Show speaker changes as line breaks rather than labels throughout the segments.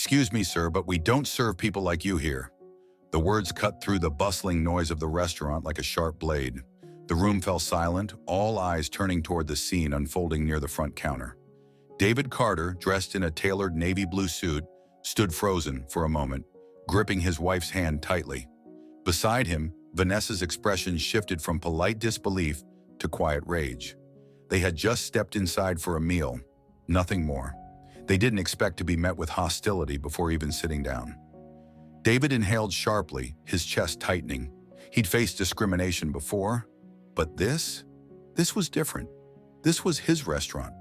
"Excuse me, sir, but we don't serve people like you here." The words cut through the bustling noise of the restaurant like a sharp blade. The room fell silent, all eyes turning toward the scene unfolding near the front counter. David Carter, dressed in a tailored navy blue suit, stood frozen for a moment, gripping his wife's hand tightly. Beside him, Vanessa's expression shifted from polite disbelief to quiet rage. They had just stepped inside for a meal, nothing more. They didn't expect to be met with hostility before even sitting down. David inhaled sharply, his chest tightening. He'd faced discrimination before, but this was different. This was his restaurant.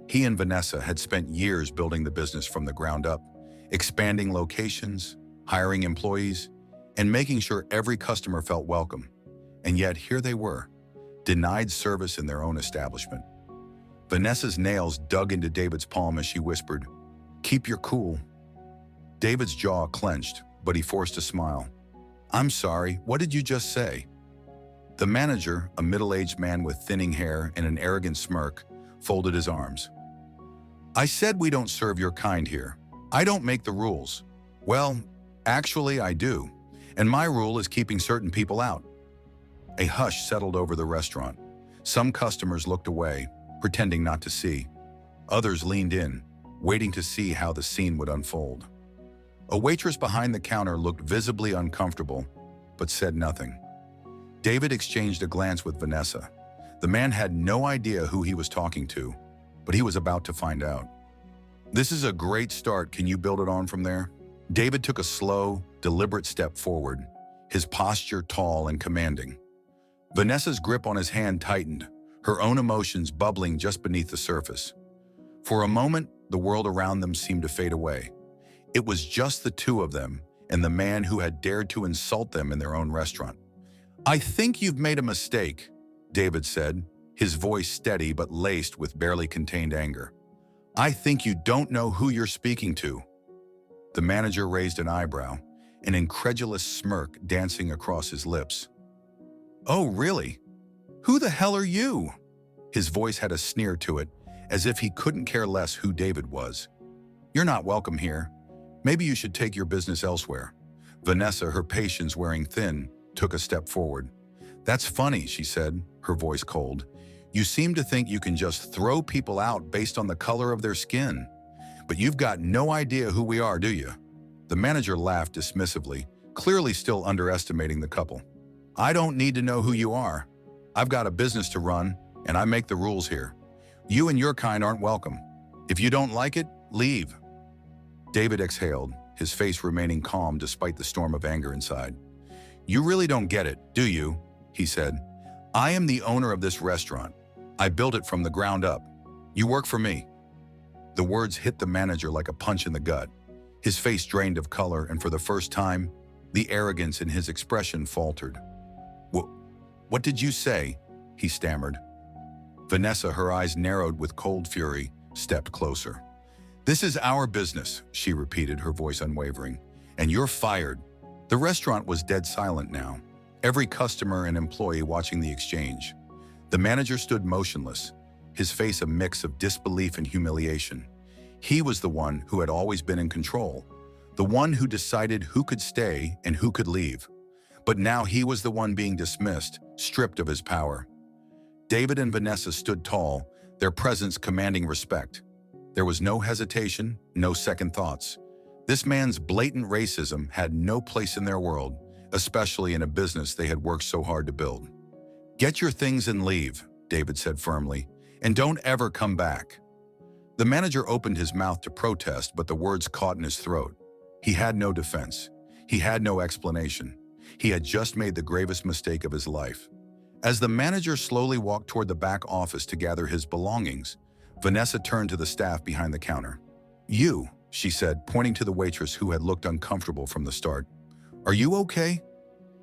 He and Vanessa had spent years building the business from the ground up, expanding locations, hiring employees, and making sure every customer felt welcome. And yet here they were, denied service in their own establishment. Vanessa's nails dug into David's palm as she whispered, "Keep your cool." David's jaw clenched, but he forced a smile. "I'm sorry, what did you just say?" The manager, a middle-aged man with thinning hair and an arrogant smirk, folded his arms. "I said we don't serve your kind here. I don't make the rules." "Well, actually I do, and my rule is keeping certain people out." A hush settled over the restaurant. Some customers looked away, pretending not to see. Others leaned in, waiting to see how the scene would unfold. A waitress behind the counter looked visibly uncomfortable, but said nothing. David exchanged a glance with Vanessa. The man had no idea who he was talking to, but he was about to find out. "This is a great start. Can you build it on from there?" David took a slow, deliberate step forward, his posture tall and commanding. Vanessa's grip on his hand tightened, her own emotions bubbling just beneath the surface. For a moment, the world around them seemed to fade away. It was just the two of them and the man who had dared to insult them in their own restaurant. "I think you've made a mistake," David said, his voice steady but laced with barely contained anger. "I think you don't know who you're speaking to." The manager raised an eyebrow, an incredulous smirk dancing across his lips. "Oh, really? Who the hell are you?" His voice had a sneer to it, as if he couldn't care less who David was. "You're not welcome here. Maybe you should take your business elsewhere." Vanessa, her patience wearing thin, took a step forward. "That's funny," she said, her voice cold. "You seem to think you can just throw people out based on the color of their skin. But you've got no idea who we are, do you?" The manager laughed dismissively, clearly still underestimating the couple. "I don't need to know who you are. I've got a business to run, and I make the rules here. You and your kind aren't welcome. If you don't like it, leave." David exhaled, his face remaining calm despite the storm of anger inside. "You really don't get it, do you?" he said. "I am the owner of this restaurant. I built it from the ground up. You work for me." The words hit the manager like a punch in the gut. His face drained of color, and for the first time, the arrogance in his expression faltered. What did you say?" he stammered. Vanessa, her eyes narrowed with cold fury, stepped closer. "This is our business," she repeated, her voice unwavering. "And you're fired." The restaurant was dead silent now, every customer and employee watching the exchange. The manager stood motionless, his face a mix of disbelief and humiliation. He was the one who had always been in control, the one who decided who could stay and who could leave. But now he was the one being dismissed, stripped of his power. David and Vanessa stood tall, their presence commanding respect. There was no hesitation, no second thoughts. This man's blatant racism had no place in their world, especially in a business they had worked so hard to build. "Get your things and leave," David said firmly, "and don't ever come back." The manager opened his mouth to protest, but the words caught in his throat. He had no defense. He had no explanation. He had just made the gravest mistake of his life. As the manager slowly walked toward the back office to gather his belongings, Vanessa turned to the staff behind the counter. "You," she said, pointing to the waitress who had looked uncomfortable from the start. "Are you okay?"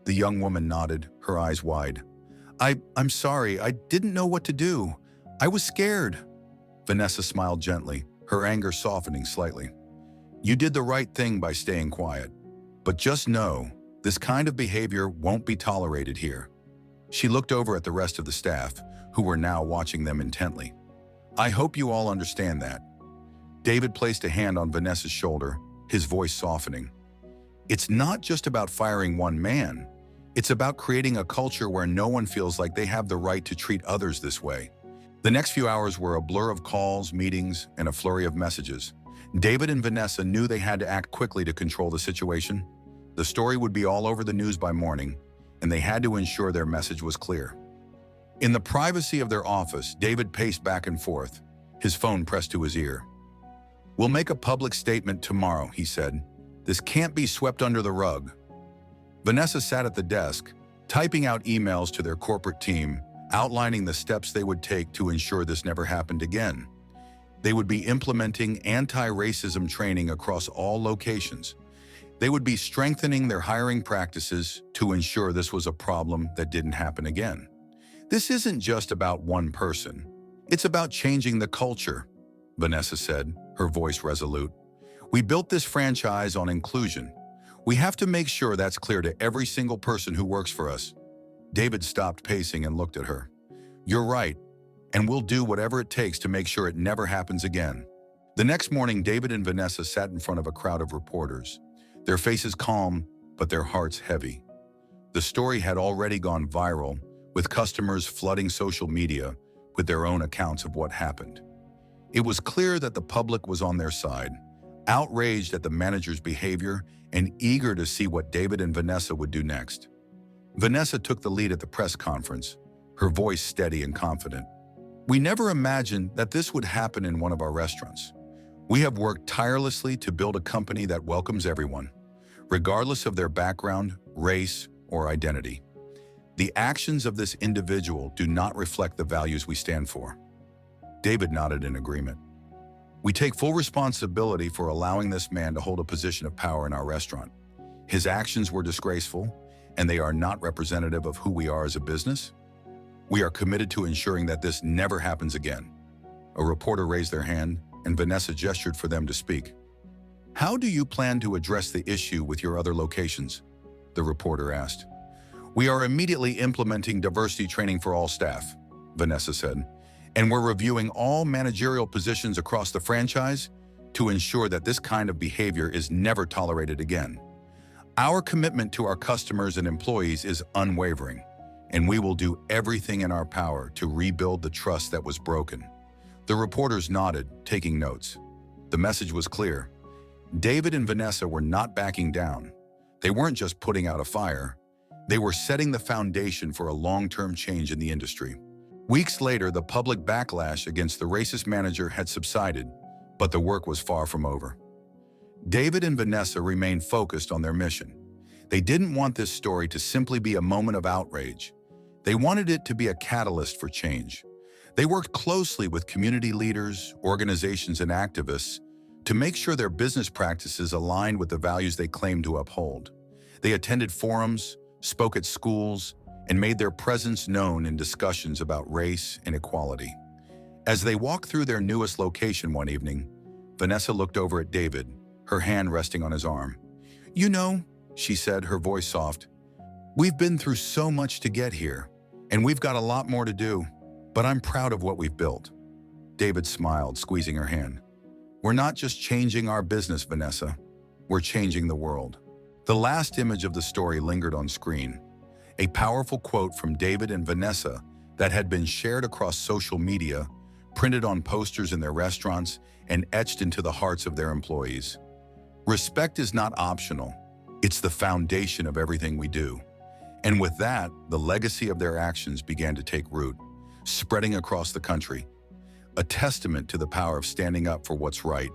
The young woman nodded, her eyes wide. I'm sorry, I didn't know what to do. I was scared." Vanessa smiled gently, her anger softening slightly. "You did the right thing by staying quiet. But just know, this kind of behavior won't be tolerated here." She looked over at the rest of the staff, who were now watching them intently. "I hope you all understand that." David placed a hand on Vanessa's shoulder, his voice softening. It's not just about firing one man. It's about creating a culture where no one feels like they have the right to treat others this way. The next few hours were a blur of calls, meetings, and a flurry of messages. David and Vanessa knew they had to act quickly to control the situation. The story would be all over the news by morning, and they had to ensure their message was clear. In the privacy of their office, David paced back and forth, his phone pressed to his ear. "We'll make a public statement tomorrow," he said. "This can't be swept under the rug." Vanessa sat at the desk, typing out emails to their corporate team, outlining the steps they would take to ensure this never happened again. They would be implementing anti-racism training across all locations. They would be strengthening their hiring practices to ensure this was a problem that didn't happen again. "This isn't just about one person. It's about changing the culture," Vanessa said, her voice resolute. "We built this franchise on inclusion. We have to make sure that's clear to every single person who works for us." David stopped pacing and looked at her. "You're right, and we'll do whatever it takes to make sure it never happens again." The next morning, David and Vanessa sat in front of a crowd of reporters, their faces calm, but their hearts heavy. The story had already gone viral, with customers flooding social media with their own accounts of what happened. It was clear that the public was on their side, outraged at the manager's behavior and eager to see what David and Vanessa would do next. Vanessa took the lead at the press conference, her voice steady and confident. "We never imagined that this would happen in one of our restaurants. We have worked tirelessly to build a company that welcomes everyone, regardless of their background, race, or identity. The actions of this individual do not reflect the values we stand for." David nodded in agreement. "We take full responsibility for allowing this man to hold a position of power in our restaurant. His actions were disgraceful, and they are not representative of who we are as a business. We are committed to ensuring that this never happens again." A reporter raised their hand, and Vanessa gestured for them to speak. "How do you plan to address the issue with your other locations?" the reporter asked. "We are immediately implementing diversity training for all staff," Vanessa said, "and we're reviewing all managerial positions across the franchise to ensure that this kind of behavior is never tolerated again. Our commitment to our customers and employees is unwavering, and we will do everything in our power to rebuild the trust that was broken." The reporters nodded, taking notes. The message was clear. David and Vanessa were not backing down. They weren't just putting out a fire. They were setting the foundation for a long-term change in the industry. Weeks later, the public backlash against the racist manager had subsided, but the work was far from over. David and Vanessa remained focused on their mission. They didn't want this story to simply be a moment of outrage. They wanted it to be a catalyst for change. They worked closely with community leaders, organizations, and activists to make sure their business practices aligned with the values they claimed to uphold. They attended forums, spoke at schools, and made their presence known in discussions about race and equality. As they walked through their newest location one evening, Vanessa looked over at David, her hand resting on his arm. "You know," she said, her voice soft, "we've been through so much to get here, and we've got a lot more to do, but I'm proud of what we've built." David smiled, squeezing her hand. "We're not just changing our business, Vanessa. We're changing the world." The last image of the story lingered on screen, a powerful quote from David and Vanessa that had been shared across social media, printed on posters in their restaurants, and etched into the hearts of their employees. "Respect is not optional. It's the foundation of everything we do." And with that, the legacy of their actions began to take root, spreading across the country, a testament to the power of standing up for what's right